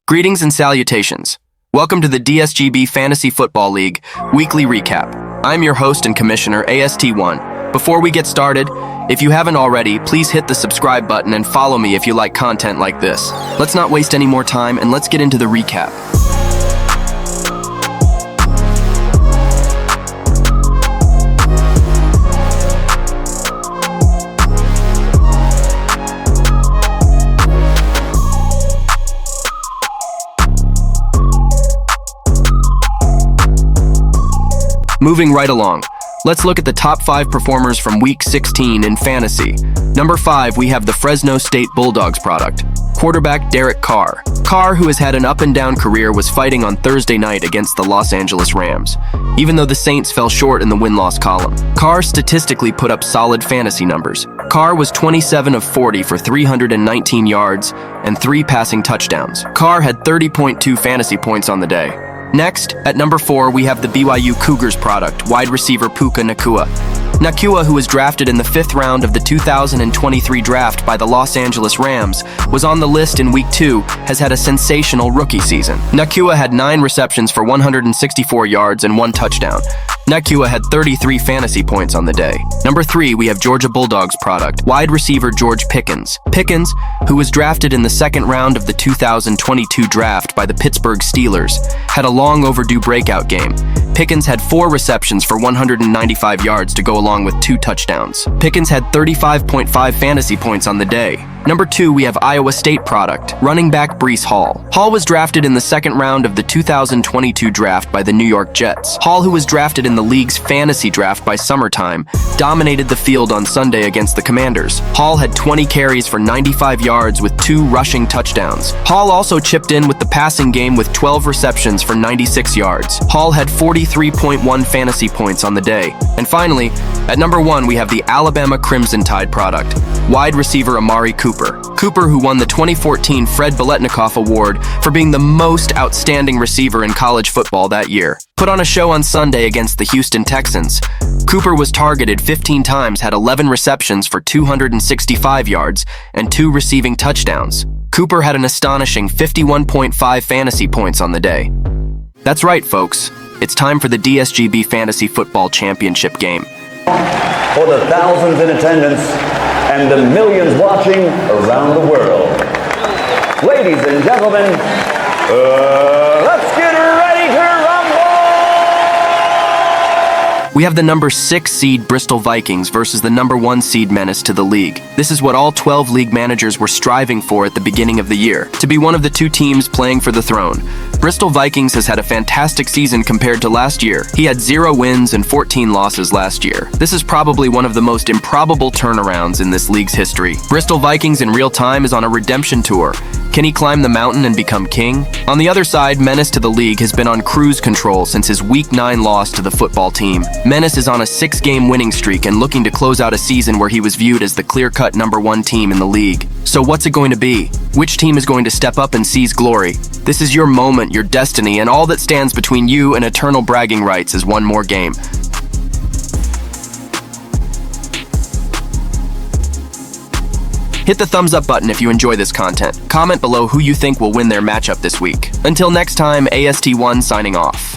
Greetings and salutations. Welcome to the Dsgb Fantasy Football League Weekly Recap. I'm your host and commissioner, AST1. Before we get started, if you haven't already, please hit the subscribe button and follow me if you like content like this. Let's not waste any more time and let's get into the recap. Moving right along, let's look at the top 5 performers from Week 16 in fantasy. Number 5, we have the Fresno State Bulldogs product, quarterback Derek Carr. Carr, who has had an up-and-down career, was fighting on Thursday night against the Los Angeles Rams. Even though the Saints fell short in the win-loss column, Carr statistically put up solid fantasy numbers. Carr was 27 of 40 for 319 yards and 3 passing touchdowns. Carr had 30.2 fantasy points on the day. Next, at number 4, we have the BYU Cougars product, wide receiver Puka Nacua. Nacua, who was drafted in the 5th round of the 2023 draft by the Los Angeles Rams, was on the list in Week 2, has had a sensational rookie season. Nacua had 9 receptions for 164 yards and 1 touchdown. Nacua had 33 fantasy points on the day. Number 3, we have Georgia Bulldogs product, wide receiver George Pickens. Pickens, who was drafted in the 2nd round of the 2022 draft by the Pittsburgh Steelers, had a long overdue breakout game. Pickens had 4 receptions for 195 yards to go along with 2 touchdowns. Pickens had 35.5 fantasy points on the day. Number 2, we have Iowa State product, running back Breece Hall. Hall was drafted in the 2nd round of the 2022 draft by the New York Jets. Hall, who was drafted in the league's fantasy draft by summertime, dominated the field on Sunday against the Commanders. Hall had 20 carries for 95 yards with 2 rushing touchdowns. Hall also chipped in with the passing game with 12 receptions for 96 yards. Hall had 43.1 fantasy points on the day. And finally, at number 1, we have the Alabama Crimson Tide product, wide receiver Amari Cooper. Cooper, who won the 2014 Fred Biletnikoff Award for being the most outstanding receiver in college football that year, put on a show on Sunday against the Houston Texans. Cooper was targeted 15 times, had 11 receptions for 265 yards and 2 receiving touchdowns. Cooper had an astonishing 51.5 fantasy points on the day. That's right, folks. It's time for the Dsgb Fantasy Football Championship game. For the thousands in attendance and the millions watching around the world. Ladies and gentlemen, let's get ready to rumble! We have the number 6 seed Bristol Vikings versus the number 1 seed Menace to the league. This is what all 12 league managers were striving for at the beginning of the year, to be one of the 2 teams playing for the throne. Bristol Vikings has had a fantastic season compared to last year. He had 0 wins and 14 losses last year. This is probably one of the most improbable turnarounds in this league's history. Bristol Vikings in real time is on a redemption tour. Can he climb the mountain and become king? On the other side, Menace to the league has been on cruise control since his Week 9 loss to the football team. Menace is on a 6-game winning streak and looking to close out a season where he was viewed as the clear-cut number 1 team in the league. So what's it going to be? Which team is going to step up and seize glory? This is your moment, your destiny, and all that stands between you and eternal bragging rights is one more game. Hit the thumbs up button if you enjoy this content. Comment below who you think will win their matchup this week. Until next time, AST1 signing off.